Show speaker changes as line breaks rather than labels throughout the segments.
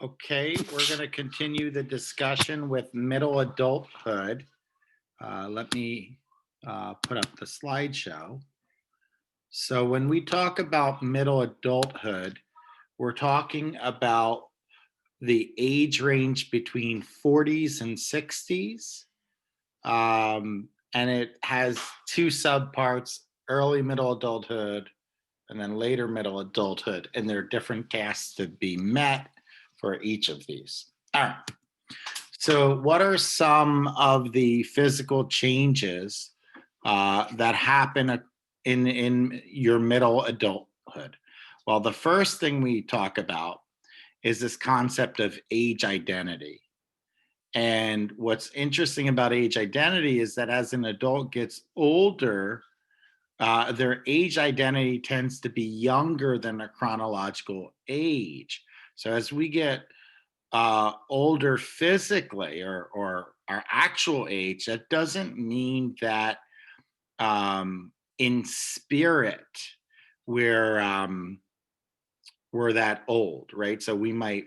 Okay, we're going to continue the discussion with middle adulthood. Let me put up the slideshow. So, when we talk about middle adulthood, we're talking about the age range between 40s and 60s. And it has two subparts: early middle adulthood and then later middle adulthood. And there are different tasks to be met for each of these. All right. So, what are some of the physical changes that happen in your middle adulthood? Well, the first thing we talk about is this concept of age identity. And what's interesting about age identity is that as an adult gets older, their age identity tends to be younger than their chronological age. So as we get older physically or our actual age, that doesn't mean that in spirit we're we're that old, right? So we might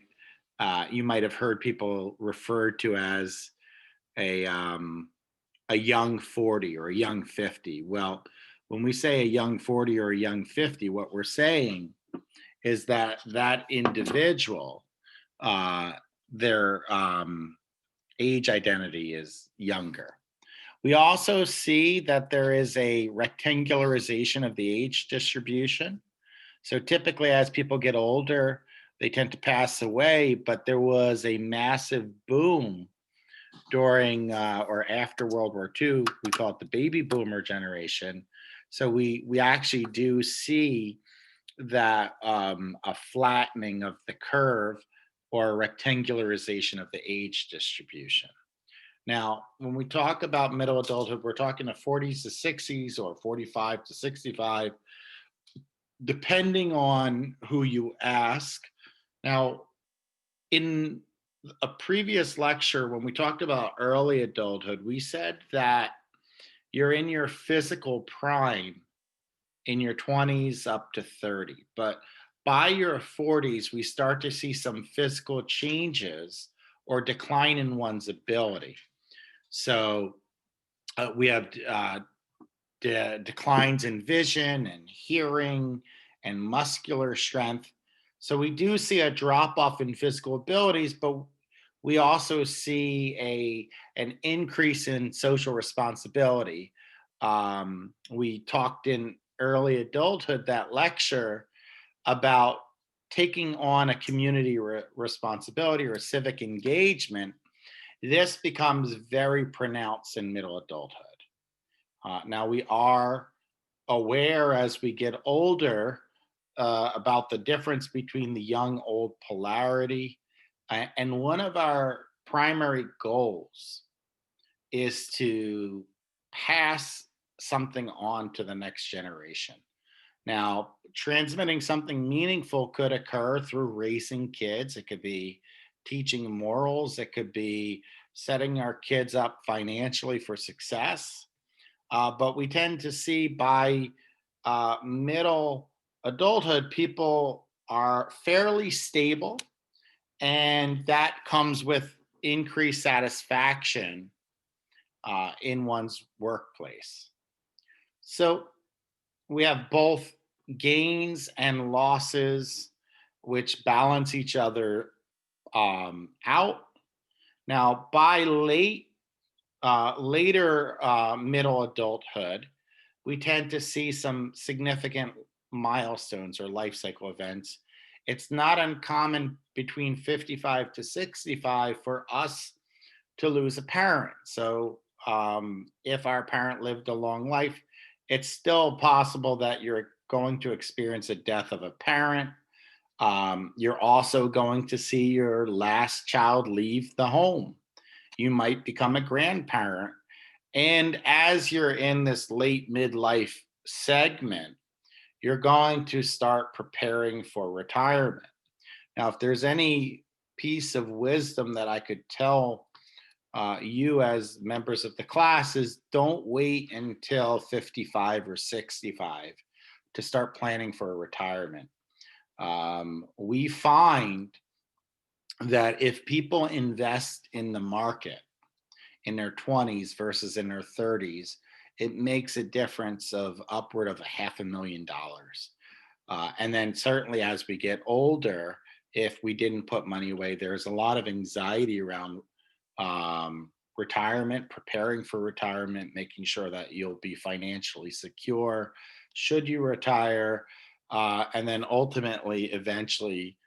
you might have heard people referred to as a young 40 or a young 50. Well, when we say a young 40 or a young 50, what we're saying is that that individual, uh, their age identity is younger. We also see that there is a rectangularization of the age distribution. So typically, as people get older, they tend to pass away, but there was a massive boom during or after World War II. We call it the baby boomer generation. So we actually do see that a flattening of the curve or a rectangularization of the age distribution. Now, when we talk about middle adulthood, we're talking the 40s to 60s or 45 to 65, depending on who you ask. Now, in a previous lecture, when we talked about early adulthood, we said that you're in your physical prime in your 20s up to 30. But by your 40s, we start to see some physical changes or decline in one's ability. So we have declines in vision and hearing and muscular strength. So we do see a drop off in physical abilities, but we also see an increase in social responsibility. We talked in early adulthood, that lecture, about taking on a community responsibility or civic engagement. This becomes very pronounced in middle adulthood. Now, we are aware as we get older about the difference between the young old polarity. And one of our primary goals is to pass something on to the next generation. Now, transmitting something meaningful could occur through raising kids. It could be teaching morals. It could be setting our kids up financially for success. But we tend to see by middle adulthood, people are fairly stable, and that comes with increased satisfaction in one's workplace. So we have both gains and losses, which balance each other out. Now, by later middle adulthood, we tend to see some significant milestones or life cycle events. It's not uncommon between 55 to 65 for us to lose a parent. So, if our parent lived a long life, it's still possible that you're going to experience a death of a parent. You're also going to see your last child leave the home. You might become a grandparent. And as you're in this late midlife segment, you're going to start preparing for retirement. Now, if there's any piece of wisdom that I could tell you as members of the class, is don't wait until 55 or 65 to start planning for a retirement. We find that if people invest in the market in their 20s versus in their 30s, it makes a difference of upward of $500,000. And then certainly as we get older, if we didn't put money away, there's a lot of anxiety around retirement, preparing for retirement, making sure that you'll be financially secure should you retire. And then ultimately, eventually,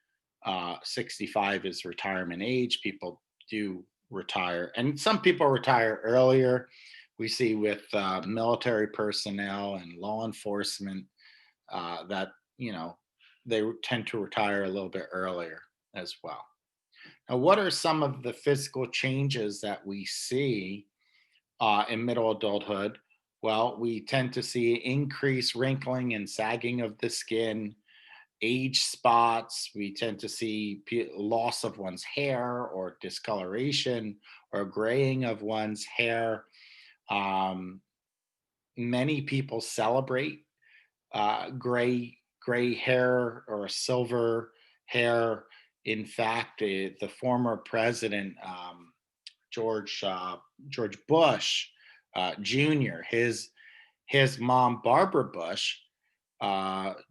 65 is retirement age. People do retire, and some people retire earlier. We see with military personnel and law enforcement that you know they tend to retire a little bit earlier as well. Now, what are some of the physical changes that we see in middle adulthood? Well, we tend to see increased wrinkling and sagging of the skin, age spots. We tend to see loss of one's hair or discoloration or graying of one's hair. Um, Many people celebrate gray hair or silver hair. In fact, the former president George George Bush Jr. His mom Barbara Bush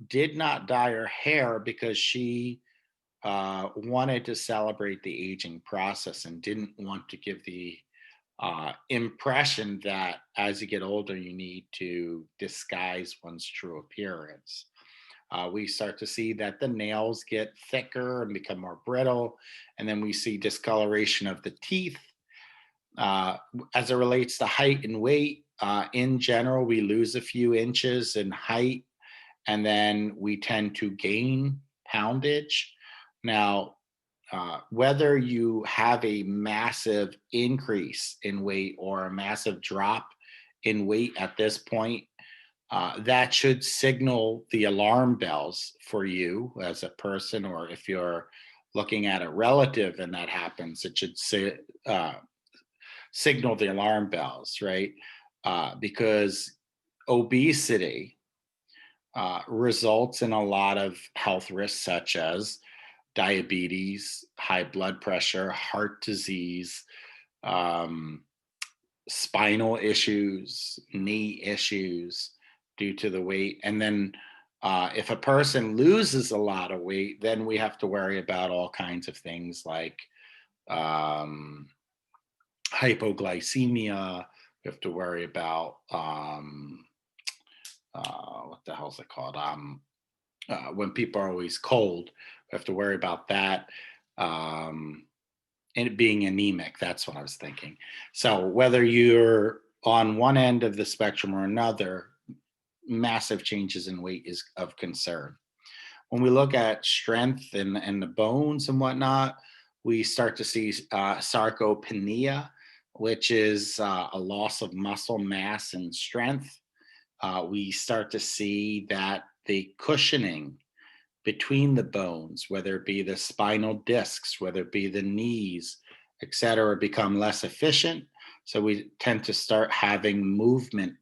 did not dye her hair because she wanted to celebrate the aging process and didn't want to give the impression that as you get older, you need to disguise one's true appearance. We start to see that the nails get thicker and become more brittle. And then we see discoloration of the teeth. As it relates to height and weight, in general, we lose a few inches in height and then we tend to gain poundage. Now, whether you have a massive increase in weight or a massive drop in weight at this point, that should signal the alarm bells for you as a person, or if you're looking at a relative and that happens, it should say, signal the alarm bells, right? Because obesity results in a lot of health risks, such as diabetes, high blood pressure, heart disease, um, spinal issues, knee issues due to the weight. And then if a person loses a lot of weight, then we have to worry about all kinds of things like um, hypoglycemia. We have to worry about what the hell's it called? When people are always cold, we have to worry about that. And it being anemic, that's what I was thinking. So whether you're on one end of the spectrum or another, massive changes in weight is of concern. When we look at strength and the bones and whatnot, we start to see sarcopenia, which is a loss of muscle mass and strength. We start to see that the cushioning between the bones, whether it be the spinal discs, whether it be the knees, et cetera, become less efficient. So we tend to start having movement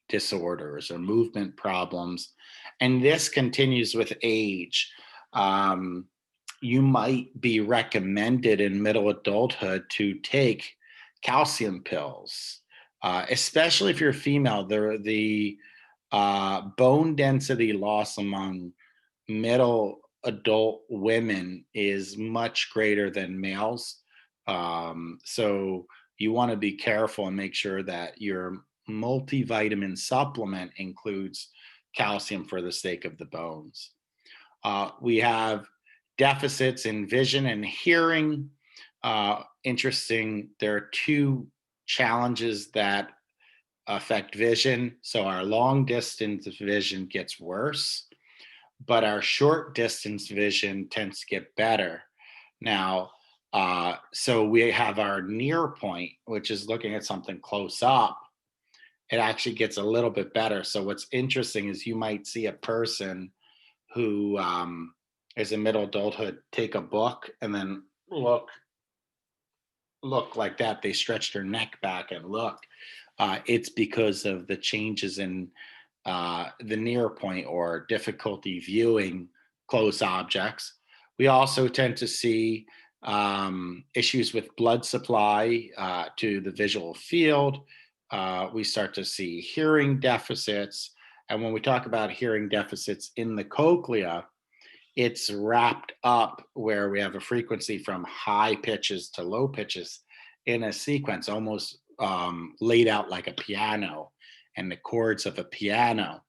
disorders or movement problems. And this continues with age. You might be recommended in middle adulthood to take calcium pills, especially if you're female. The bone density loss among middle adult women is much greater than males. So you want to be careful and make sure that your multivitamin supplement includes calcium for the sake of the bones. We have deficits in vision and hearing. Interesting, there are two challenges that affect vision. So our long distance vision gets worse, but our short distance vision tends to get better. Now, so we have our near point, which is looking at something close up. It actually gets a little bit better. So what's interesting is you might see a person who is in middle adulthood take a book and then look like that. They stretch their neck back and look. It's because of the changes in the near point or difficulty viewing close objects. We also tend to see issues with blood supply to the visual field. We start to see hearing deficits. And when we talk about hearing deficits in the cochlea, it's wrapped up where we have a frequency from high pitches to low pitches in a sequence, almost laid out like a piano and the chords of a piano.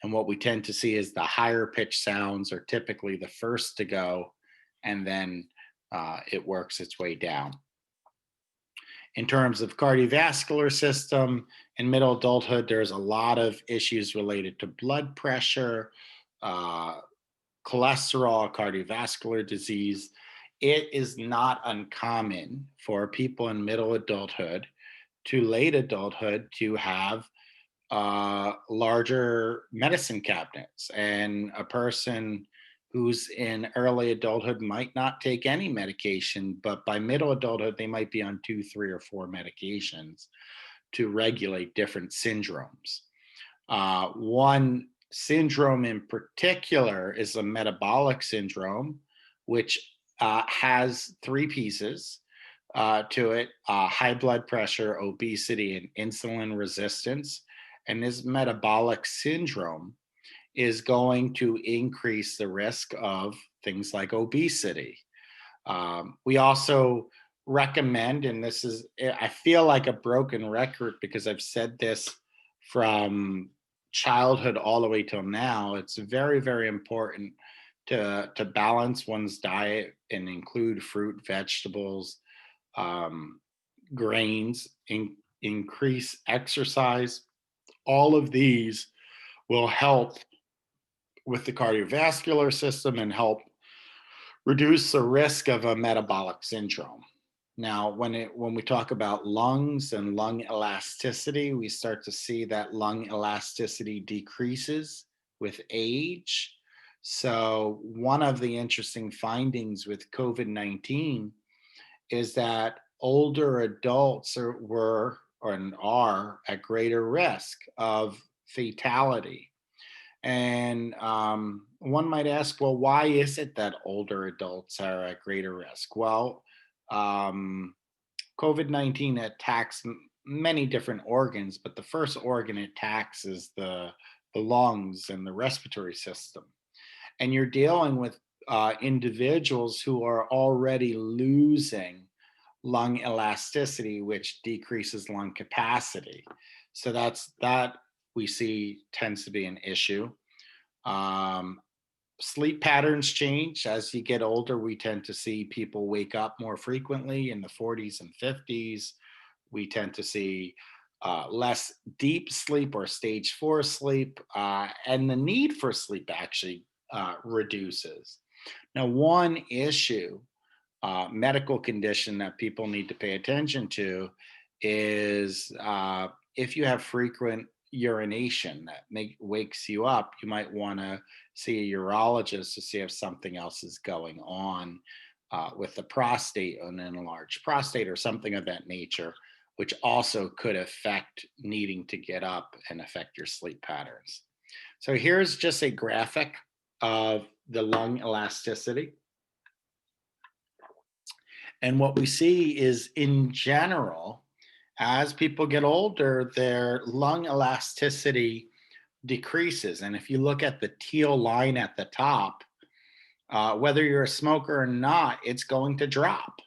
And what we tend to see is the higher pitch sounds are typically the first to go, and then it works its way down. In terms of cardiovascular system, in middle adulthood, there's a lot of issues related to blood pressure, uh, cholesterol, cardiovascular disease. It is not uncommon for people in middle adulthood to late adulthood to have larger medicine cabinets. And a person who's in early adulthood might not take any medication, but by middle adulthood, they might be on 2, 3, or 4 medications to regulate different syndromes. One syndrome in particular is a metabolic syndrome, which has 3 pieces to it: high blood pressure, obesity, and insulin resistance. And this metabolic syndrome is going to increase the risk of things like obesity. We also recommend, and this is, I feel like a broken record because I've said this from childhood all the way till now. It's very, very important to balance one's diet and include fruit, vegetables, grains, increase exercise. All of these will help with the cardiovascular system and help reduce the risk of a metabolic syndrome. Now, when we talk about lungs and lung elasticity, we start to see that lung elasticity decreases with age. So one of the interesting findings with COVID-19 is that older adults were or are at greater risk of fatality. And one might ask, well, why is it that older adults are at greater risk? Well, COVID-19 attacks many different organs, but the first organ it attacks is the lungs and the respiratory system. And you're dealing with individuals who are already losing lung elasticity, which decreases lung capacity. So that we see tends to be an issue. Sleep patterns change as you get older. We tend to see people wake up more frequently in the 40s and 50s. We tend to see less deep sleep or stage 4 sleep, and the need for sleep actually reduces. Now, one issue, medical condition that people need to pay attention to is if you have frequent urination that wakes you up, you might want to see a urologist to see if something else is going on with the prostate, an enlarged prostate or something of that nature, which also could affect needing to get up and affect your sleep patterns. So here's just a graphic of the lung elasticity. And what we see is, in general, as people get older, their lung elasticity decreases. And if you look at the teal line at the top, whether you're a smoker or not, it's going to drop.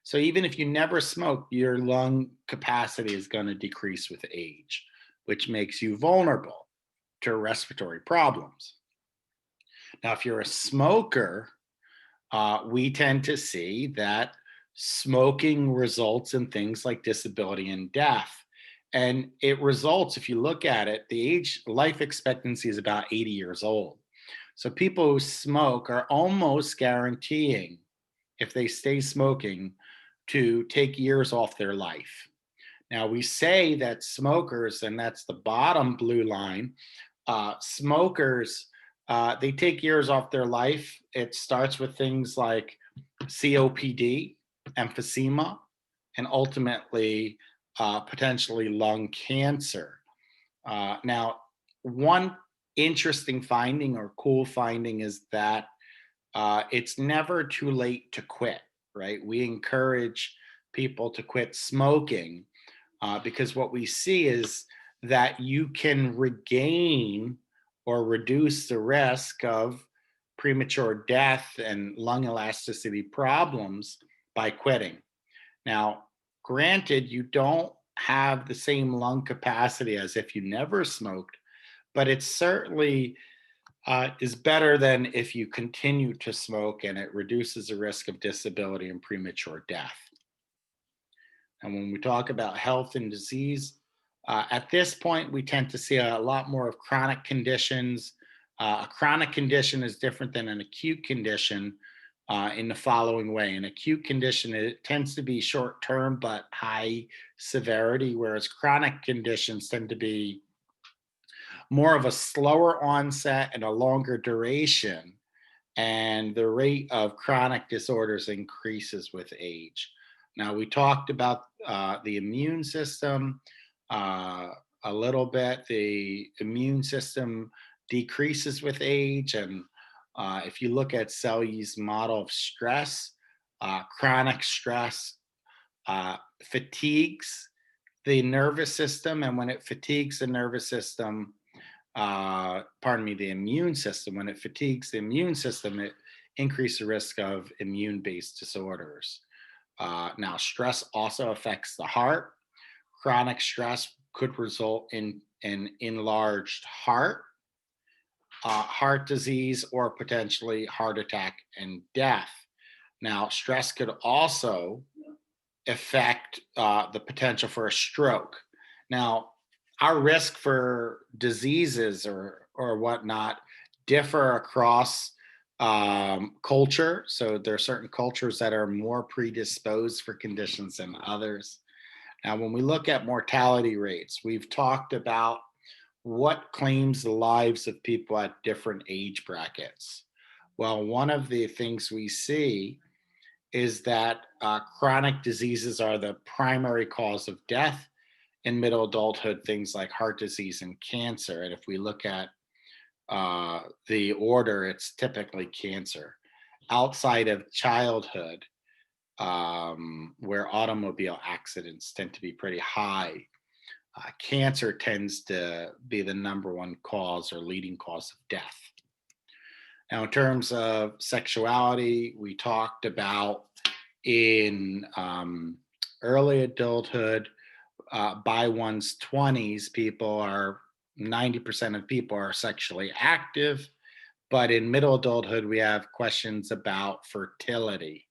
So even if you never smoke, your lung capacity is going to decrease with age, which makes you vulnerable to respiratory problems. Now, if you're a smoker, we tend to see that smoking results in things like disability and death. And it results, if you look at it, the life expectancy is about 80 years old. So people who smoke are almost guaranteeing, if they stay smoking, to take years off their life. Now, we say that smokers, and that's the bottom blue line, smokers, they take years off their life. It starts with things like COPD, emphysema, and ultimately potentially lung cancer. Now, one interesting finding or cool finding is that it's never too late to quit, right? We encourage people to quit smoking because what we see is that you can regain or reduce the risk of premature death and lung elasticity problems by quitting. Now, granted, you don't have the same lung capacity as if you never smoked, but it certainly is better than if you continue to smoke, and it reduces the risk of disability and premature death. And when we talk about health and disease, at this point, we tend to see a lot more of chronic conditions. A chronic condition is different than an acute condition in the following way. An acute condition, it tends to be short term but high severity, whereas chronic conditions tend to be more of a slower onset and a longer duration, and the rate of chronic disorders increases with age. Now, we talked about the immune system a little bit. The immune system decreases with age, and if you look at Selye's model of stress, chronic stress fatigues the nervous system, and when it fatigues the nervous system, the immune system, when it fatigues the immune system, it increases the risk of immune-based disorders. Now, stress also affects the heart. Chronic stress could result in an enlarged heart, heart disease, or potentially heart attack and death. Now, stress could also affect the potential for a stroke. Now, our risk for diseases or whatnot differ across culture. So there are certain cultures that are more predisposed for conditions than others. Now, when we look at mortality rates, we've talked about what claims the lives of people at different age brackets. Well, one of the things we see is that chronic diseases are the primary cause of death in middle adulthood, things like heart disease and cancer. And if we look at the order, it's typically cancer. Outside of childhood, where automobile accidents tend to be pretty high, cancer tends to be the number one cause or leading cause of death. Now, in terms of sexuality, we talked about in early adulthood, by one's 20s, 90% of people are sexually active. But in middle adulthood, we have questions about fertility.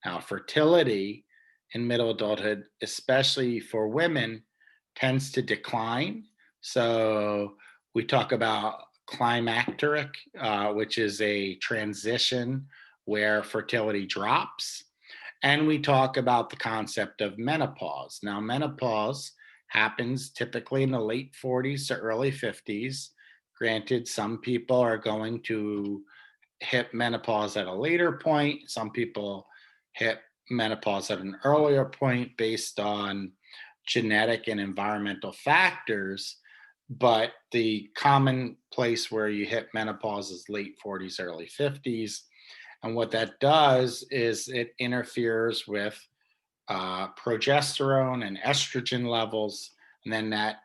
Now, fertility in middle adulthood, especially for women, tends to decline. So we talk about climacteric, which is a transition where fertility drops. And we talk about the concept of menopause. Now, menopause happens typically in the late 40s to early 50s. Granted, some people are going to hit menopause at a later point. Some people hit menopause at an earlier point based on genetic and environmental factors. But the common place where you hit menopause is late 40s, early 50s. And what that does is it interferes with progesterone and estrogen levels, and then that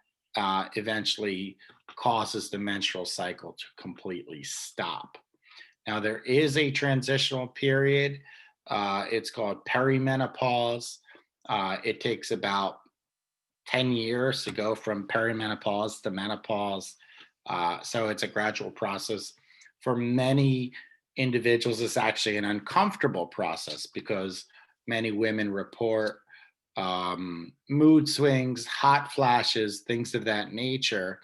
eventually causes the menstrual cycle to completely stop. Now, there is a transitional period. It's called perimenopause. It takes about 10 years to go from perimenopause to menopause. So it's a gradual process. For many individuals, it's actually an uncomfortable process because many women report mood swings, hot flashes, things of that nature.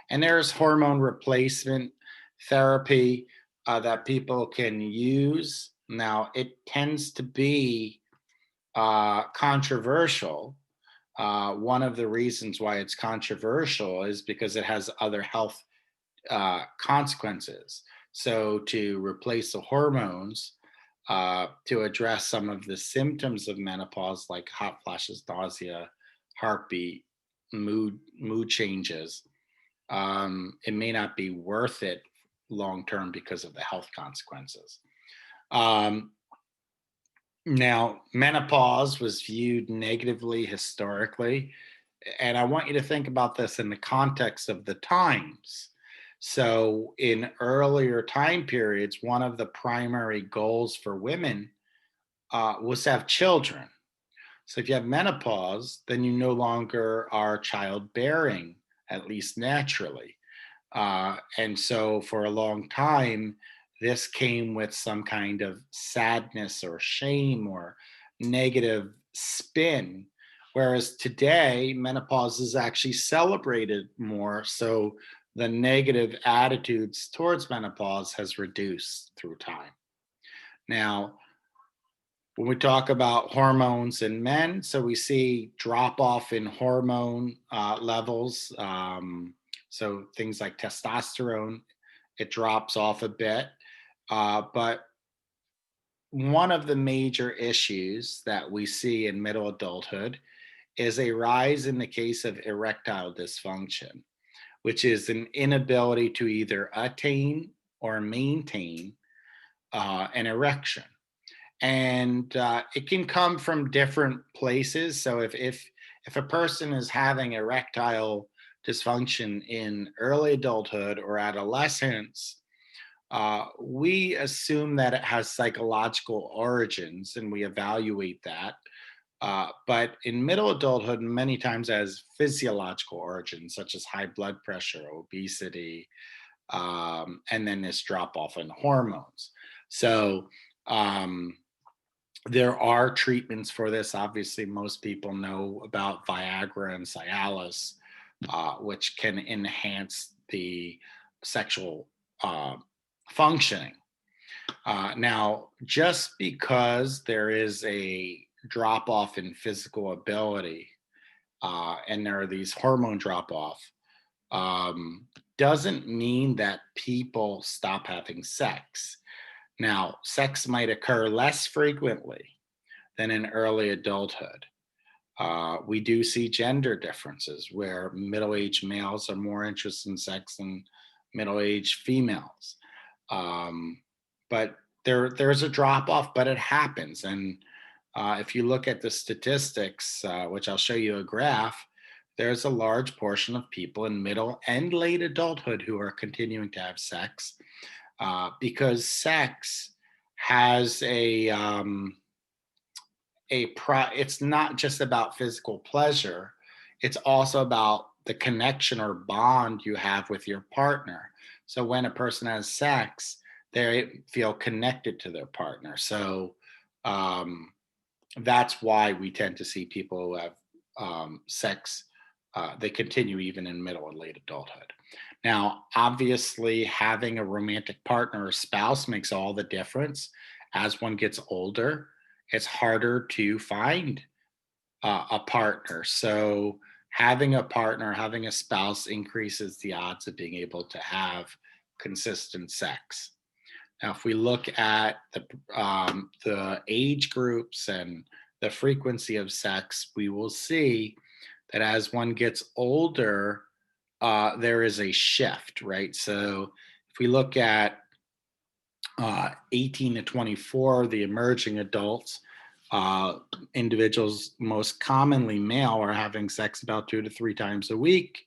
And there's hormone replacement therapy that people can use. Now, it tends to be controversial. One of the reasons why it's controversial is because it has other health consequences. So to replace the hormones to address some of the symptoms of menopause, like hot flashes, nausea, heartbeat, mood changes, it may not be worth it long term because of the health consequences. Now, menopause was viewed negatively historically, and I want you to think about this in the context of the times. So, in earlier time periods, one of the primary goals for women was to have children. So, if you have menopause, then you no longer are childbearing, at least naturally. And so for a long time, this came with some kind of sadness or shame or negative spin. Whereas today, menopause is actually celebrated more. So the negative attitudes towards menopause has reduced through time. Now, when we talk about hormones in men, so we see drop off in hormone levels. So things like testosterone, it drops off a bit. But one of the major issues that we see in middle adulthood is a rise in the case of erectile dysfunction, which is an inability to either attain or maintain an erection. And it can come from different places. So if a person is having erectile dysfunction in early adulthood or adolescence, we assume that it has psychological origins and we evaluate that. But in middle adulthood, many times has physiological origins, such as high blood pressure, obesity, and then this drop off in hormones. So, there are treatments for this. Obviously, most people know about Viagra and Cialis, which can enhance the sexual uh, functioning. Now, just because there is a drop off in physical ability and there are these hormone drop off, um, doesn't mean that people stop having sex. Now, sex might occur less frequently than in early adulthood. We do see gender differences where middle aged males are more interested in sex than middle aged females. Um, but there's a drop off, but it happens. And if you look at the statistics, which I'll show you a graph, there's a large portion of people in middle and late adulthood who are continuing to have sex because sex has it's not just about physical pleasure, it's also about the connection or bond you have with your partner. So when a person has sex, they feel connected to their partner. So um, that's why we tend to see people who have sex, they continue even in middle and late adulthood. Now, obviously, having a romantic partner or spouse makes all the difference. As one gets older, it's harder to find a partner. So, having a partner, having a spouse increases the odds of being able to have consistent sex. Now, if we look at the age groups and the frequency of sex, we will see that as one gets older, there is a shift, right? So if we look at 18 to 24, the emerging adults, individuals most commonly male are having sex about 2 to 3 times a week,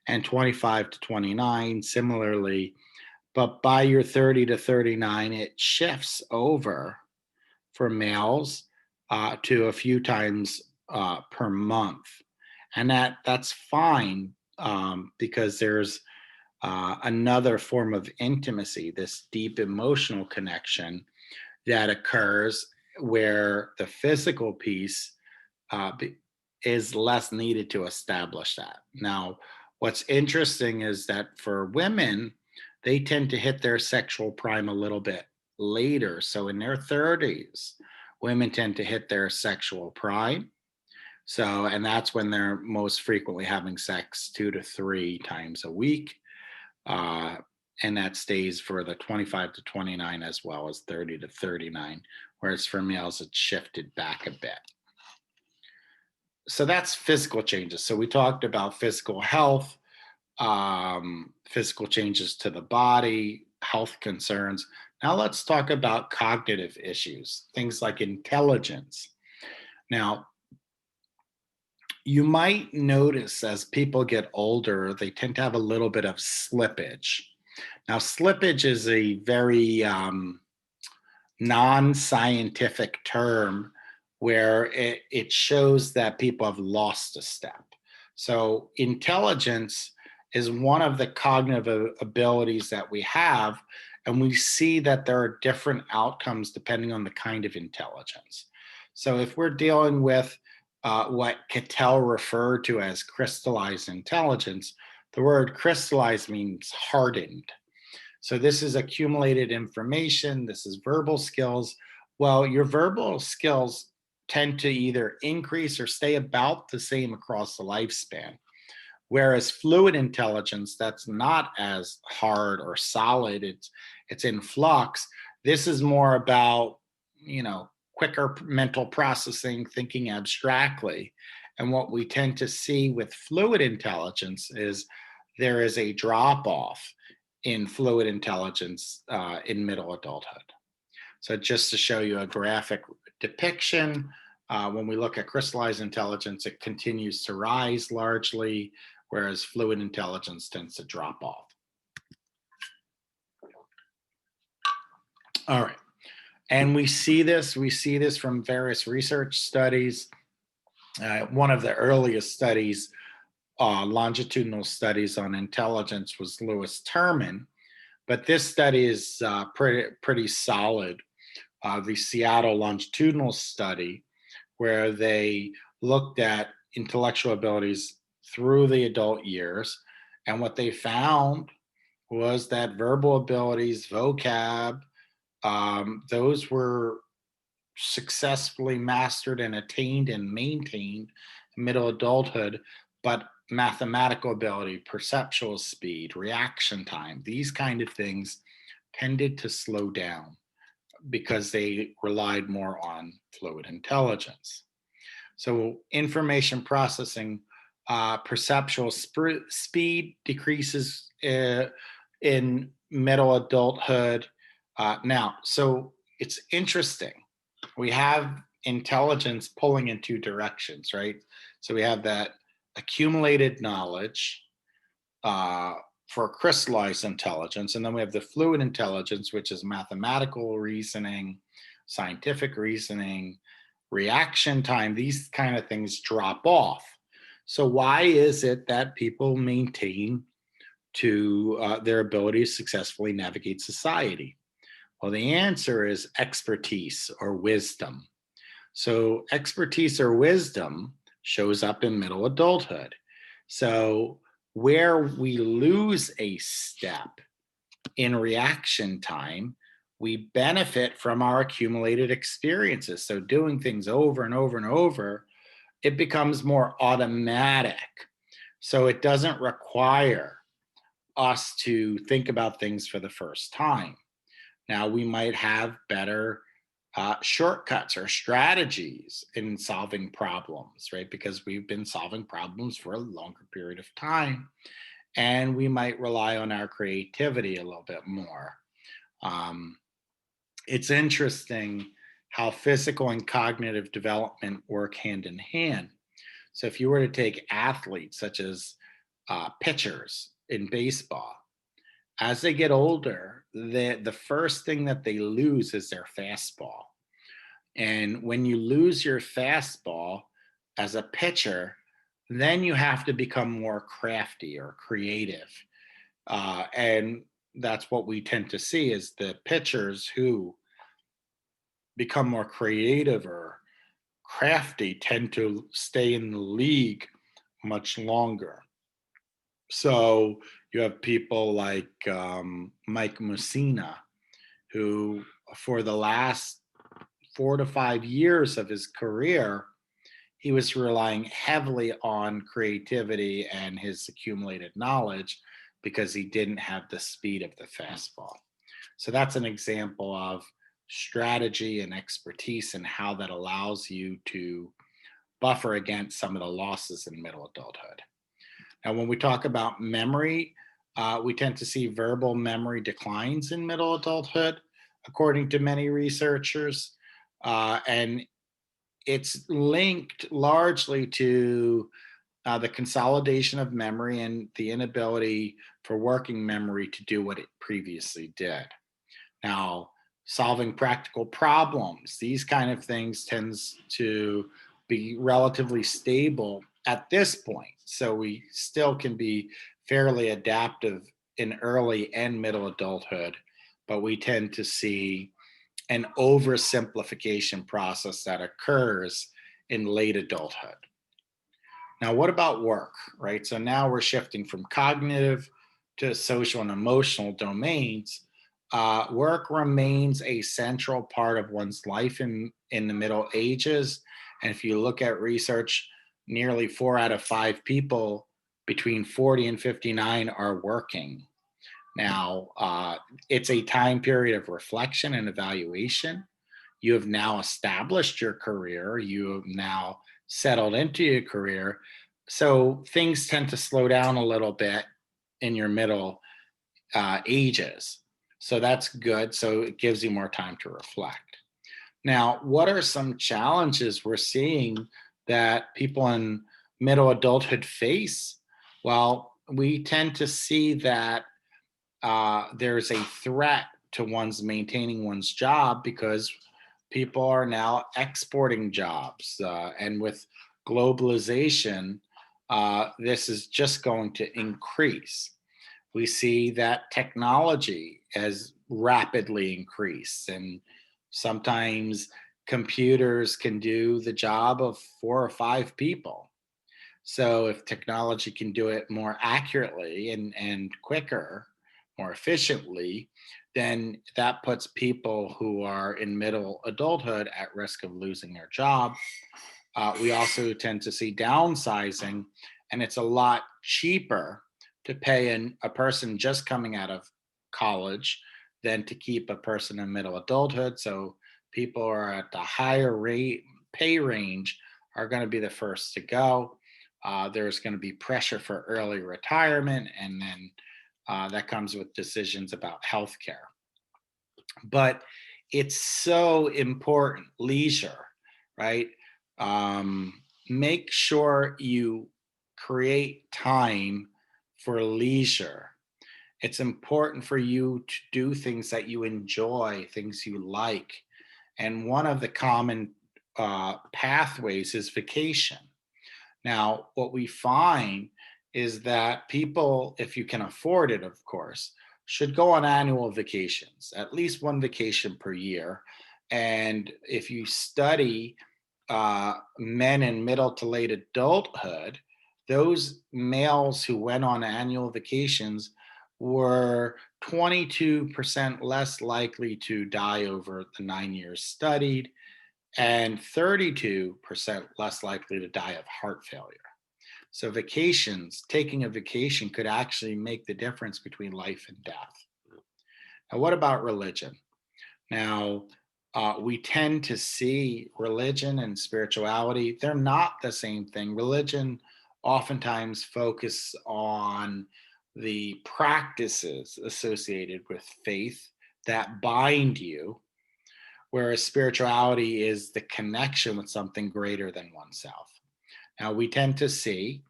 and 25 to 29, similarly. But by your 30 to 39, it shifts over for males to a few times per month. And that's fine because there's another form of intimacy, this deep emotional connection that occurs where the physical piece uh, is less needed to establish that. Now, what's interesting is that for women, they tend to hit their sexual prime a little bit later. So in their 30s, women tend to hit their sexual prime. So, and that's when they're most frequently having sex 2 to 3 times a week. Uh, and that stays for the 25 to 29 as well as 30 to 39, whereas for males, it's shifted back a bit. So that's physical changes. So we talked about physical health, physical changes to the body, health concerns. Now let's talk about cognitive issues, things like intelligence. Now, you might notice as people get older, they tend to have a little bit of slippage. Now, slippage is a very non scientific term where it shows that people have lost a step. So, intelligence is one of the cognitive abilities that we have, and we see that there are different outcomes depending on the kind of intelligence. So, if we're dealing with what Cattell referred to as crystallized intelligence, the word crystallized means hardened. So this is accumulated information, this is verbal skills. Well, your verbal skills tend to either increase or stay about the same across the lifespan. Whereas fluid intelligence, that's not as hard or solid, it's in flux. This is more about, quicker mental processing, thinking abstractly. And what we tend to see with fluid intelligence is there is a drop off in fluid intelligence in middle adulthood. So, just to show you a graphic depiction, when we look at crystallized intelligence, it continues to rise largely, whereas fluid intelligence tends to drop off. All right. And we see this from various research studies. One of the earliest studies, longitudinal studies on intelligence, was Lewis Terman, but this study is pretty solid. The Seattle longitudinal study, where they looked at intellectual abilities through the adult years, and what they found was that verbal abilities, vocab, those were successfully mastered and attained and maintained in middle adulthood, but mathematical ability, perceptual speed, reaction time, these kind of things tended to slow down because they relied more on fluid intelligence. So information processing, perceptual speed decreases in middle adulthood. So it's interesting. We have intelligence pulling in two directions, right? So we have that accumulated knowledge for crystallized intelligence, and then we have the fluid intelligence, which is mathematical reasoning, scientific reasoning, reaction time. These kind of things drop off. So why is it that people maintain to their ability to successfully navigate society? Well, the answer is expertise or wisdom. So, expertise or wisdom shows up in middle adulthood. So, where we lose a step in reaction time, we benefit from our accumulated experiences. So, doing things over and over and over, it becomes more automatic. So, it doesn't require us to think about things for the first time. Now, we might have better shortcuts or strategies in solving problems, right? Because we've been solving problems for a longer period of time. And we might rely on our creativity a little bit more. Um, it's interesting how physical and cognitive development work hand in hand. So, if you were to take athletes such as pitchers in baseball, as they get older, the first thing that they lose is their fastball. And when you lose your fastball as a pitcher, then you have to become more crafty or creative. And that's what we tend to see is the pitchers who become more creative or crafty tend to stay in the league much longer. So you have people like Mike Mussina, who for the last 4 to 5 years of his career, he was relying heavily on creativity and his accumulated knowledge because he didn't have the speed of the fastball. So that's an example of strategy and expertise and how that allows you to buffer against some of the losses in middle adulthood. Now, when we talk about memory, we tend to see verbal memory declines in middle adulthood, according to many researchers. And it's linked largely to the consolidation of memory and the inability for working memory to do what it previously did. Now, solving practical problems, these kind of things tends to be relatively stable at this point. So we still can be fairly adaptive in early and middle adulthood, but we tend to see an oversimplification process that occurs in late adulthood. Now, what about work, right? So now we're shifting from cognitive to social and emotional domains. Work remains a central part of one's life in the Middle Ages. And if you look at research, nearly 4 out of 5 people between 40 and 59 are working. Now, it's a time period of reflection and evaluation. You have now established your career, you have now settled into your career. So things tend to slow down a little bit in your middle ages. So that's good. So it gives you more time to reflect. Now, what are some challenges we're seeing that people in middle adulthood face? Well, we tend to see that there's a threat to one's maintaining one's job because people are now exporting jobs. And with globalization, this is just going to increase. We see that technology has rapidly increased, and sometimes computers can do the job of 4 or 5 people. So if technology can do it more accurately and quicker, more efficiently, then that puts people who are in middle adulthood at risk of losing their job. We also tend to see downsizing, and it's a lot cheaper to pay a person just coming out of college than to keep a person in middle adulthood. So people who are at the higher rate pay range are going to be the first to go. There's going to be pressure for early retirement, and then that comes with decisions about healthcare. But it's so important, leisure, right? Make sure you create time for leisure. It's important for you to do things that you enjoy, things you like. And one of the common pathways is vacation. Now, what we find is that people, if you can afford it, of course, should go on annual vacations, at least one vacation per year. And if you study men in middle to late adulthood, those males who went on annual vacations were 22% less likely to die over the 9 years studied and 32% less likely to die of heart failure. So vacations, taking a vacation could actually make the difference between life and death. Now, what about religion? Now, we tend to see religion and spirituality, they're not the same thing. Religion oftentimes focus on the practices associated with faith that bind you, whereas spirituality is the connection with something greater than oneself. Now, we tend to see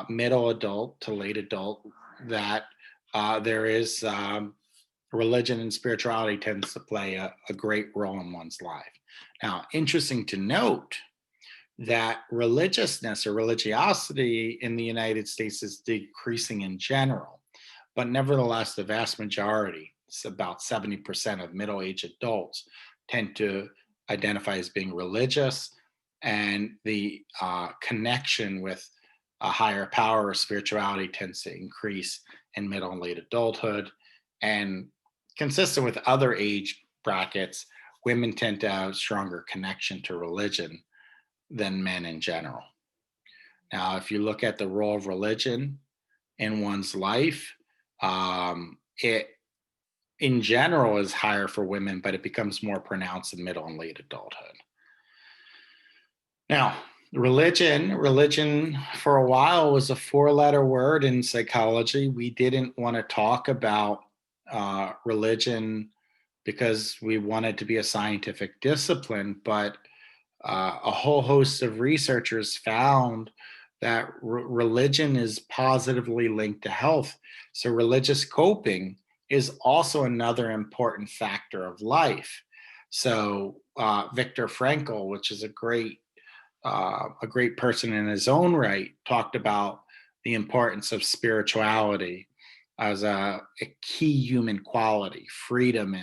middle adult to late adult that there is religion and spirituality tends to play a great role in one's life. Now, interesting to note that religiousness or religiosity in the United States is decreasing in general, but nevertheless, the vast majority, it's about 70% of middle-aged adults, tend to identify as being religious, and the connection with a higher power or spirituality tends to increase in middle and late adulthood. And consistent with other age brackets, women tend to have stronger connection to religion than men in general. Now, if you look at the role of religion in one's life, it in general is higher for women, but it becomes more pronounced in middle and late adulthood. Now, religion for a while was a 4-letter word in psychology. We didn't want to talk about religion because we want it to be a scientific discipline, but a whole host of researchers found that religion is positively linked to health. So, religious coping is also another important factor of life. So, Viktor Frankl, which is a great person in his own right, talked about the importance of spirituality as a key human quality, freedom,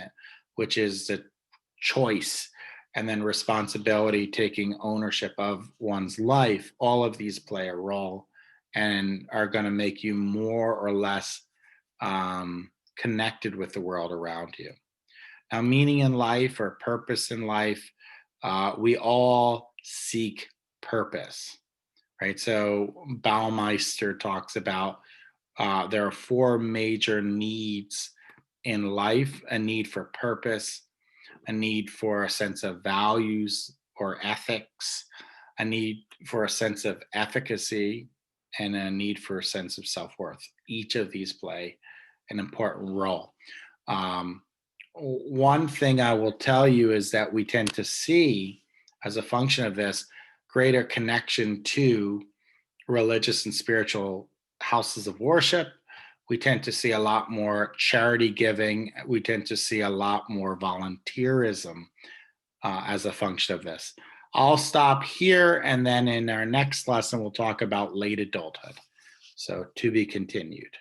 which is the choice, and then responsibility, taking ownership of one's life. All of these play a role and are going to make you more or less connected with the world around you. Now, meaning in life or purpose in life, we all seek purpose, right? So Baumeister talks about there are four major needs in life: a need for purpose, a need for a sense of values or ethics, a need for a sense of efficacy, and a need for a sense of self worth. Each of these play an important role. Um, One thing I will tell you is that we tend to see, as a function of this, greater connection to religious and spiritual houses of worship. We tend to see a lot more charity giving. We tend to see a lot more volunteerism as a function of this. I'll stop here, and then in our next lesson, we'll talk about late adulthood. So, to be continued.